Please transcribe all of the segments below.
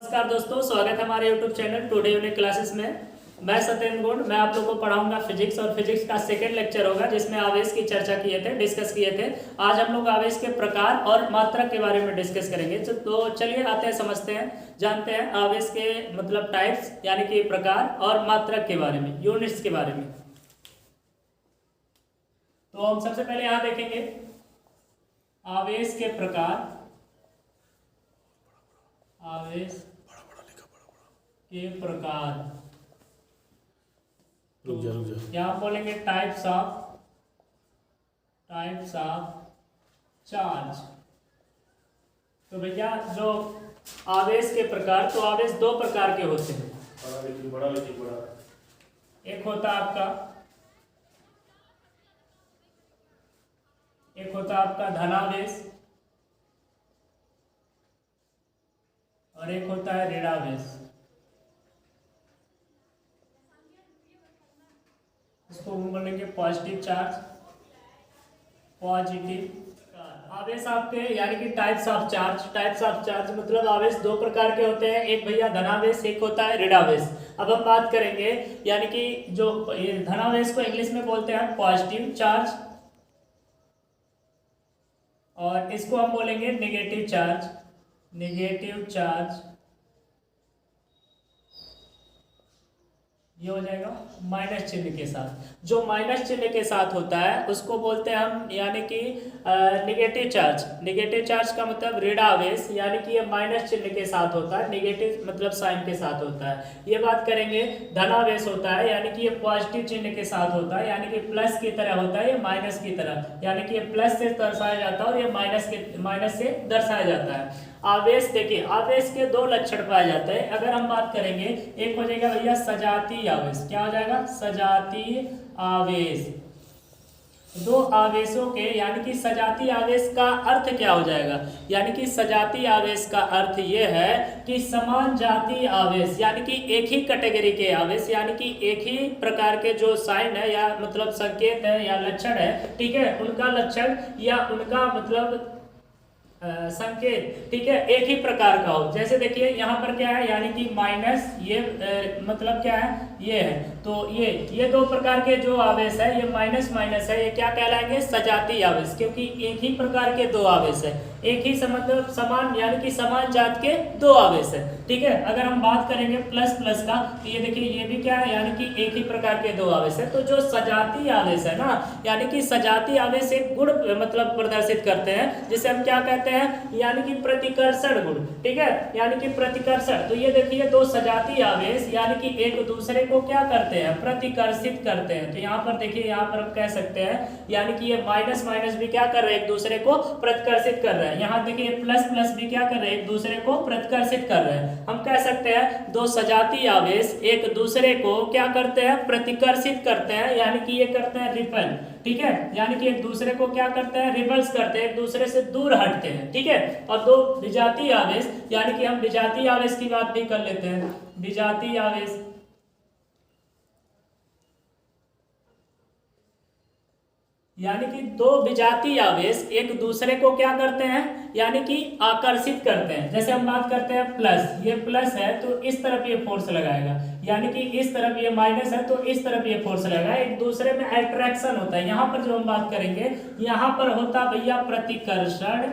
नमस्कार दोस्तों, स्वागत है हमारे YouTube channel today unique classes में। मैं सत्येंद्र गुण, मैं आप लोगों को पढ़ाऊंगा फिजिक्स और फिजिक्स का सेकंड लेक्चर होगा जिसमें आवेश की चर्चा डिस्कस किए थे। आज हम लोग आवेश के प्रकार और मात्रक के बारे में डिस्कस करेंगे। तो चलिए आते हैं, समझते हैं, जानते हैं आवेश के मतलब टाइप्स यानी कि प्रकार और मात्रक के बारे में, यूनिट्स के बारे में। तो हम सबसे पहले यहाँ देखेंगे आवेश के प्रकार, आवेश के प्रकार। रुक जा। यहाँ बोलेंगे टाइप्स ऑफ चार्ज। तो भैया जो आवेश के प्रकार, तो आवेश दो प्रकार के होते हैं। बड़ा। एक होता आपका धनावेश और एक होता है ऋणावेश। इसको हम बोलेंगे पॉजिटिव चार्ज, आवेश आपके यानी कि टाइप्स ऑफ चार्ज मतलब आवेश दो प्रकार के होते हैं। एक भैया धनावेश, एक होता है ऋणावेश। अब हम बात करेंगे यानी कि जो ये धनावेश को इंग्लिश में बोलते हैं पॉजिटिव चार्ज और इसको हम बोलेंगे नेगेटिव चार्ज। ये हो जाएगा माइनस चिन्ह के साथ। जो माइनस चिन्ह के साथ होता है उसको बोलते हैं हम यानी कि नेगेटिव चार्ज का मतलब ऋणावेश, यानी कि ये माइनस चिन्ह के साथ होता है, नेगेटिव मतलब साइन के साथ होता है। ये बात करेंगे धनावेश होता है यानी कि ये पॉजिटिव चिन्ह के साथ होता है, यानी कि प्लस की तरह होता है, ये माइनस की तरह, यानी कि ये प्लस से दर्शाया जाता है और ये माइनस से दर्शाया जाता है। आवेश देखिए, आवेश के दो लक्षण पाए जाते हैं। अगर हम बात करेंगे, एक हो जाएगा भैया सजातीय आवेश। क्या हो जाएगा? सजातीय आवेश। दो आवेशों के यानी कि सजातीय आवेश का अर्थ क्या हो जाएगा? यानी कि सजातीय आवेश का अर्थ ये है कि समान जातीय आवेश, यानी कि एक ही कैटेगरी के आवेश, यानी कि एक ही प्रकार के जो साइन है या मतलब संकेत है या लक्षण है, ठीक है, उनका लक्षण या उनका मतलब संकेत, ठीक है, एक ही प्रकार का हो। जैसे देखिए यहाँ पर क्या है, यानी कि माइनस, ये मतलब क्या है, ये है। तो ये दो प्रकार के जो आवेश है, ये माइनस है, ये क्या कहलाएंगे? सजातीय आवेश, क्योंकि एक ही प्रकार के दो आवेश है, एक ही मतलब समान यानी कि समान जात के दो आवेश है, ठीक है। अगर हम बात करेंगे प्लस का, तो ये देखिए ये भी क्या है, यानी कि एक ही प्रकार के दो आवेश है। तो जो सजातीय आवेश है ना, यानी कि सजातीय आवेश एक गुण मतलब प्रदर्शित करते हैं, जिसे हम क्या कहते हैं, यानी कि प्रतिकर्षण गुण, ठीक है, यानी कि प्रतिकर्षण। तो ये देखिए दो सजातीय आवेश यानी कि एक दूसरे को क्या करते हैं? प्रतिकर्षित करते हैं। तो यहाँ पर देखिए, यहाँ पर हम कह सकते हैं यानी कि ये माइनस भी क्या कर रहे हैं? एक दूसरे को प्रतिकर्षित कर रहे हैं। यहाँ देखिए प्लस भी क्या कर रहे हैं? एक दूसरे को प्रतिकर्षित कर रहे हैं। हम कह सकते हैं दो सजातीय आवेश एक दूसरे को क्या करते हैं? प्रतिकर्षित करते हैं, यानी कि ये करते हैं रिपल, ठीक है, यानी कि एक दूसरे को क्या करते हैं? रिपल्स करते हैं, एक दूसरे से दूर हटते हैं, ठीक है। और दो विजातीय आवेश, यानी कि हम विजातीय आवेश की बात भी कर लेते हैं। विजातीय आवेश यानी कि दो विजातीय आवेश एक दूसरे को क्या करते हैं? यानी कि आकर्षित करते हैं। जैसे हम बात करते हैं प्लस, ये प्लस है तो इस तरफ ये फोर्स लगाएगा, यानी कि इस तरफ ये माइनस है तो इस तरफ ये फोर्स लगाएगा, एक दूसरे में अट्रैक्शन होता है। यहाँ पर जो हम बात करेंगे, यहाँ पर होता भैया प्रतिकर्षण,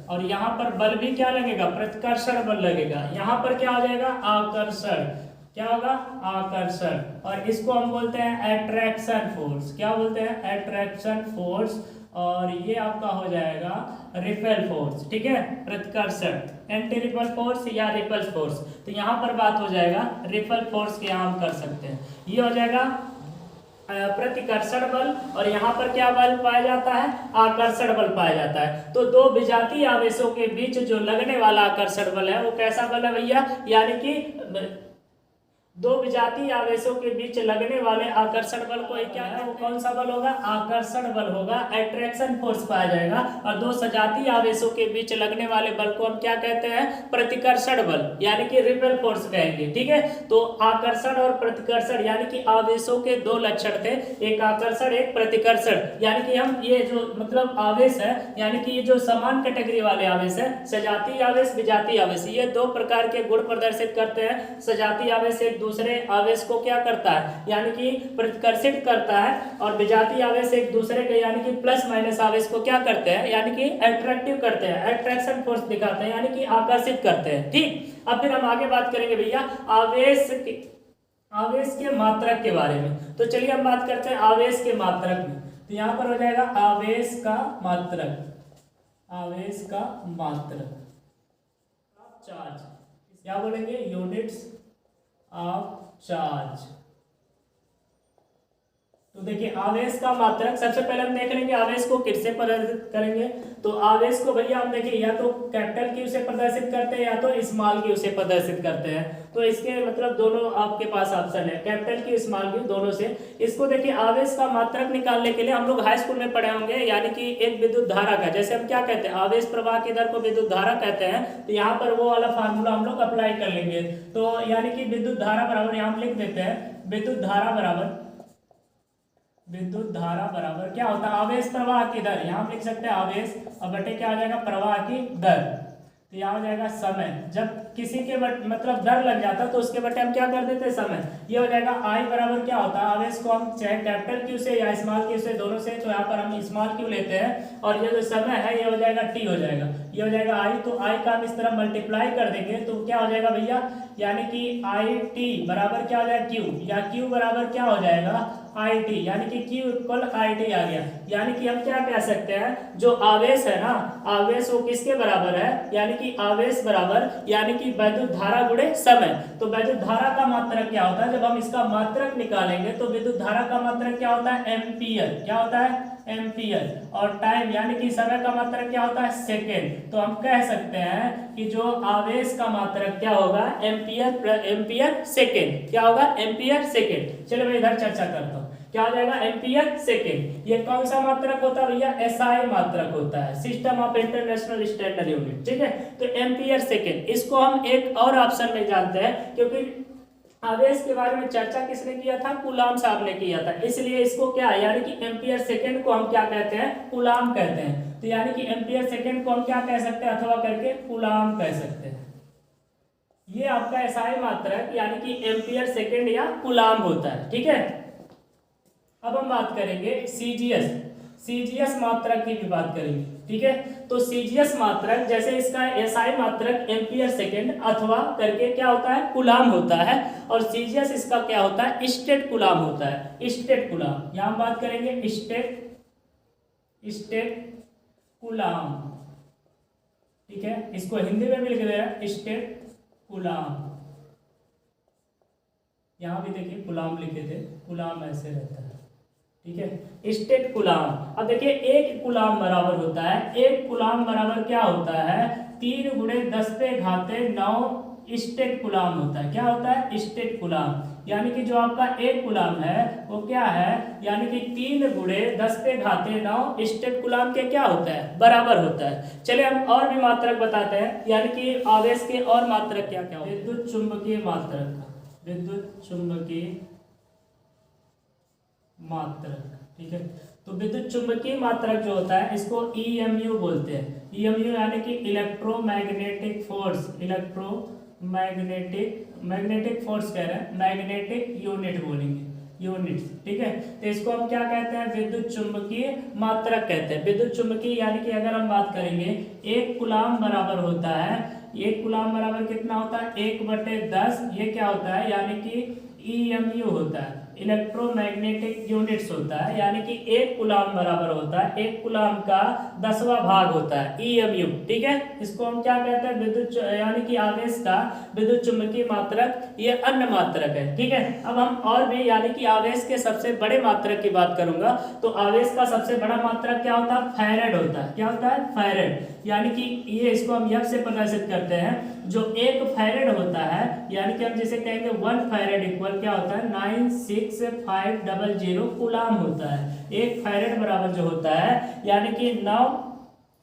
और यहाँ पर बल भी क्या लगेगा? प्रतिकर्षण बल लगेगा। यहाँ पर क्या हो जाएगा? आकर्षण। क्या होगा? आकर्षण। और इसको हम बोलते हैं अट्रैक्शन फोर्स। क्या बोलते हैं? Attraction force. और ये आपका हो जाएगा रिपेल फोर्स, ठीक है, प्रतिकर्षण, एंटी रिपल फोर्स या रिपल फोर्स। तो यहाँ पर बात हो जाएगा रिपल फोर्स के, यहाँ हम कर सकते हैं। ये हो जाएगा प्रतिकर्षण बल, और यहाँ पर क्या बल पाया जाता है? आकर्षण बल पाया जाता है। तो दो विजातीय आवेशों के बीच जो लगने वाला आकर्षण बल है वो कैसा बल है भैया? यानी कि दो विजातीय आवेशों के बीच लगने वाले आकर्षण बल को क्या है, वो कौन सा बल होगा, आकर्षण बल होगा, अट्रैक्शन फोर्स पाया जाएगा। और दो सजातीय आवेशों के बीच लगने वाले बल को हम क्या कहते हैं, प्रतिकर्षण बल यानी कि रिपेल फोर्स कहेंगे। ठीक है, तो आकर्षण और प्रतिकर्षण यानी कि आवेशों के दो लक्षण थे, एक आकर्षण एक प्रतिकर्षण। यानी कि हम ये जो मतलब आवेश है यानी कि ये जो समान कैटेगरी वाले आवेश है, सजातीय आवेश विजातीय आवेश, ये दो प्रकार के गुण प्रदर्शित करते हैं। सजातीय आवेश एक दूसरे आवेश को क्या करता है यानी कि प्रतिकर्षित करता है, और विजातीय आवेश एक दूसरे के यानी कि प्लस माइनस आवेश को क्या करते हैं यानी कि अट्रैक्टिव करते हैं, अट्रैक्शन फोर्स दिखाते हैं यानी कि आकर्षित करते हैं। ठीक, अब फिर हम आगे बात करेंगे भैया आवेश के मात्रक के बारे में। तो चलिए हम बात करते हैं आवेश के मात्रक में। तो यहां पर हो जाएगा आवेश का मात्रक, आवेश का मात्रक चार्ज, क्या बोलेंगे, यूनिट्स ऑफ चार्ज। तो देखिए आवेश का मात्रक, सबसे पहले हम देख लेंगे आवेश को किससे प्रदर्शित करेंगे। तो आवेश को भैया हम देखिए या तो कैपिटल क्यू से प्रदर्शित करते हैं या तो स्मॉल क्यू से प्रदर्शित करते हैं। तो इसके मतलब दोनों आपके पास ऑप्शन है, कैपिटल क्यू स्मॉल क्यू दोनों से। इसको देखिए आवेश का मात्रक निकालने के लिए हम लोग हाई स्कूल में पढ़े होंगे, यानी कि एक विद्युत धारा का, जैसे हम क्या कहते हैं आवेश प्रवाह की दर को विद्युत धारा कहते हैं। तो यहाँ पर वो वाला फार्मूला हम लोग अप्लाई कर लेंगे। तो यानी कि विद्युत धारा बराबर, यहाँ हम लिख देते हैं विद्युत धारा बराबर क्या होता है, आवेश प्रवाह की दर, यहाँ हम लिख सकते हैं आवेश और बटे क्या आ जाएगा, प्रवाह की दर। तो यहाँ हो जाएगा समय, जब किसी के मतलब दर लग जाता है तो उसके बटे हम क्या कर देते हैं समय। ये हो जाएगा आई बराबर क्या होता है, आवेश को हम चाहे कैपिटल क्यू से या स्मॉल क्यू से दोनों से, तो यहाँ पर हम स्मॉल क्यू लेते हैं और ये जो समय है ये हो जाएगा टी हो जाएगा, ये हो जाएगा आई। तो आई का हम इस तरह मल्टीप्लाई कर देंगे तो क्या हो जाएगा भैया, यानी कि आई टी बराबर क्या हो जाएगा क्यू, या क्यू बराबर क्या हो जाएगा आई टी, यानी कि Q इक्वल आई टी आ गया। यानी कि हम क्या कह सकते हैं, जो आवेश है ना, आवेश वो किसके बराबर है, यानी कि आवेश बराबर यानी कि विद्युत धारा गुणे समय। तो विद्युत धारा का मात्रक क्या होता है, जब हम इसका मात्रक निकालेंगे तो विद्युत धारा का मात्रक क्या होता है, एम्पियर, क्या होता है एम्पियर। और टाइम यानी कि समय का मात्रक क्या होता है, सेकेंड। तो हम कह सकते हैं कि जो आवेश का मात्रक क्या होगा, एम्पियर सेकेंड, क्या होगा एम्पियर सेकेंड। चलो मैं इधर चर्चा करता हूँ, क्या हो जाएगा एम्पियर सेकेंड। ये कौन सा मात्रक होता है भैया, एसआई मात्रक होता है, system of international standard unit. ठीक है, तो एम्पियर सेकेंड, इसको हम एक और ऑप्शन में जानते हैं, क्योंकि आवेश के बारे में चर्चा किसने किया था, कूलाम साहब ने किया था, इसलिए इसको क्या है यानी कि एम्पियर सेकेंड को हम क्या कहते हैं, कूलाम कहते हैं। तो यानी कि एम्पियर सेकेंड को हम क्या कह सकते हैं, अथवा करके कूलाम कह सकते हैं। ये आपका एसआई मात्रक यानी कि एम्पियर सेकेंड या कूलाम होता है। ठीक है, अब हम बात करेंगे सीजीएस मात्रक की भी बात करेंगे। ठीक है, तो सीजीएस मात्रक जैसे इसका एसआई मात्रक एम्पियर सेकेंड अथवा करके क्या होता है, कूलाम होता है, और सीजीएस इसका क्या होता है, स्टेट कूलाम होता है, स्टेट कूलाम। यहां हम बात करेंगे स्टेट कूलाम। ठीक है, इसको हिंदी में भी लिख दे रहा है स्टेट कूलाम। यहां भी देखिए कूलाम लिखे थे, कूलाम ऐसे रहता है। ठीक है, स्टेट कूलाम। अब देखिए एक कूलाम बराबर होता है, एक कूलाम बराबर क्या होता है, 3 × 10⁹ स्टेट कूलाम होता है। क्या होता है, स्टेट कूलाम। यानी कि जो आपका एक कूलाम है वो क्या है, यानी कि 3 × 10⁹ स्टेट कूलाम के क्या होता है, बराबर होता है। चलिए हम और भी मात्रक बताते हैं, यानी कि आवेश के और मात्रक क्या क्या होते हैं। विद्युत चुंबकीय मात्रक, विद्युत चुंबकीय मात्रक। ठीक है, तो विद्युत चुंबकीय मात्रक जो होता है इसको ईएमयू बोलते हैं। ईएमयू यानी कि इलेक्ट्रोमैग्नेटिक फोर्स, मैग्नेटिक फोर्स कह रहे हैं, मैग्नेटिक यूनिट बोलेंगे, यूनिट्स। ठीक है, तो इसको हम क्या कहते हैं, विद्युत चुंबकीय मात्रक कहते हैं। विद्युत चुंबकीय यानी कि अगर हम बात करेंगे एक कूलाम बराबर होता है, एक कूलाम बराबर कितना होता है, 1/10, ये क्या होता है यानी कि ईएमयू होता है। इलेक्ट्रोमैग्नेटिक यूनिट्स होता है, यानी कि 1 कूलाम बराबर होता है 1 कूलाम का 10वां भाग होता है EMU। ठीक है, इसको हम क्या कहते हैं, विद्युत यानी कि आवेश का विद्युत चुम्बकीय मात्रक, ये अन्य मात्रक है। ठीक है, अब हम और भी यानी कि आवेश के सबसे बड़े मात्रक की बात करूंगा, तो आवेश का सबसे बड़ा मात्रक क्या होता है, फैरेड होता है। क्या होता है, फैरेड, यानी कि ये इसको हम यफ से प्रदर्शित करते हैं। जो 1 फैरेड होता है, यानी कि हम जिसे कहेंगे 1 फैरेड इक्वल क्या होता है, 96500 कूलाम होता है। 1 फैरेड बराबर जो होता है, यानी कि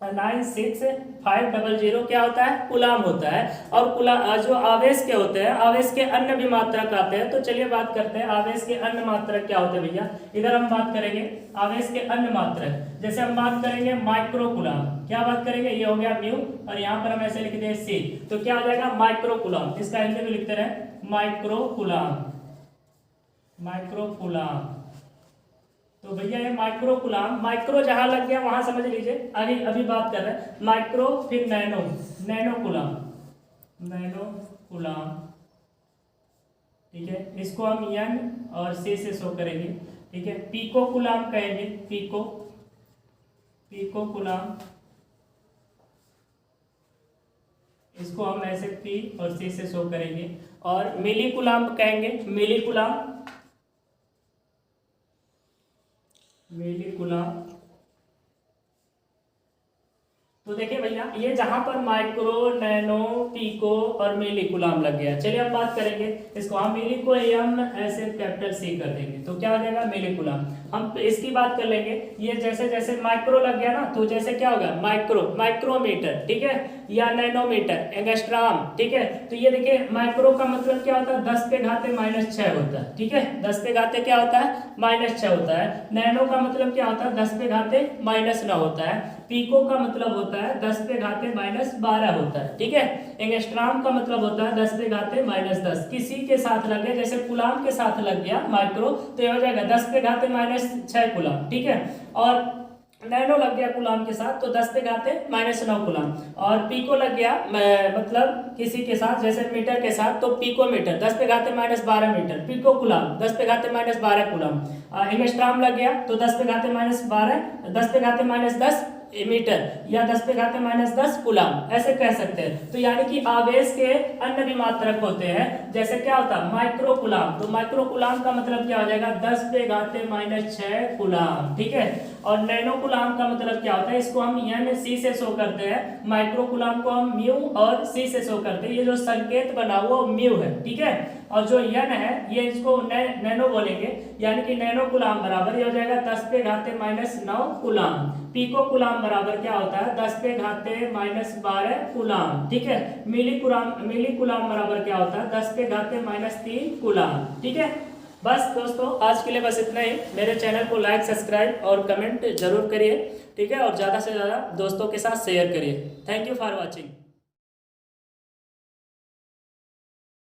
96500 क्या होता है, कूलाम होता है। और जो आवेश के होते हैं, आवेश के अन्य भी मात्रक आते हैं। तो चलिए बात करते हैं आवेश के अन्य मात्रक क्या होते हैं भैया। इधर हम बात करेंगे आवेश के अन्य मात्रक, जैसे हम बात करेंगे माइक्रो कूलाम। क्या बात करेंगे, ये हो गया म्यू, और यहाँ पर हम ऐसे लिख दें सी, तो क्या हो जाएगा, माइक्रो कूलाम। इसका हिंदी में लिखते रहे, माइक्रो कूलाम, माइक्रो कूलाम। तो भैया ये माइक्रो कूलाम, माइक्रो जहां लग गया वहां समझ लीजिए। अभी बात कर रहे हैं माइक्रो, फिर nano, nano coulomb, nano coulomb. ठीक है, इसको हम एन और सी से शो करेंगे। ठीक है, पीको कूलाम कहेंगे, पीको, पीको कूलाम, इसको हम ऐसे पी और सी से शो करेंगे। और मिली कूलाम कहेंगे, मिली कूलाम, मिली कूलाम। तो देखिए भैया, ये जहां पर माइक्रो, नैनो, पीको और मिली कूलाम लग गया, चलिए हम बात करेंगे इसको। हम मिली को एम ऐसे कैपिटल सी कर देंगे, तो क्या हो जाएगा, मिली कूलाम। हम इसकी बात कर लेंगे, ये जैसे जैसे माइक्रो लग गया ना, तो जैसे क्या होगा, माइक्रो, माइक्रोमीटर, ठीक है, या नैनोमीटर, एंगस्ट्रॉम। ठीक है, तो ये देखिए माइक्रो का मतलब क्या होता है, 10⁻⁻⁶ होता है। ठीक है, 10⁻⁻ क्या होता है, -6 होता है। नैनो का मतलब क्या होता है, 10⁻⁻⁹ होता है। पीको का मतलब होता है 10⁻⁻12 होता है। ठीक है, एंगस्ट्रॉम का मतलब होता है 10⁻⁻10। किसी के साथ लग गया, जैसे कूलाम के साथ लग गया माइक्रो, तो ये हो जाएगा 10⁻⁻6 कूलाम। ठीक है, और नैनो लग गया कूलाम के साथ, तो 10⁻⁹ कूलाम। और पीको लग गया मतलब किसी के साथ, जैसे मीटर के साथ, तो pico metre 10⁻⁻12 metre, pico coulomb 10⁻⁻12 coulomb. Angstrom लग गया तो 10⁻⁻12, 10⁻⁻10 मीटर, या 10⁻⁻10 कूलाम, ऐसे कह सकते हैं। तो यानी कि आवेश के अन्य भी मात्रक होते हैं, जैसे क्या होता है, माइक्रो कूलाम। तो माइक्रो कूलाम का मतलब क्या हो जाएगा, 10⁻⁻6 कूलाम। ठीक है, और नैनो कूलाम का मतलब क्या होता है, इसको हम एन सी से शो करते हैं। माइक्रो कूलाम को हम म्यू और सी से शो करते हैं। ये जो संकेत बना हुआ म्यू है। ठीक है, और जो एन है ये इसको नैनो बोलेंगे, यानी कि नैनो कूलाम बराबर ये हो जाएगा 10⁻⁻9 कूलाम। पीको कूलाम बराबर क्या होता है, 10⁻⁻12 कूलाम। ठीक है, मिली कूलाम बराबर क्या होता है, 10⁻⁻3 कूलाम। ठीक है, बस दोस्तों आज के लिए बस इतना ही। मेरे चैनल को लाइक, सब्सक्राइब और कमेंट जरूर करिए। ठीक है, और ज़्यादा से ज़्यादा दोस्तों के साथ शेयर करिए। Thank you for watching.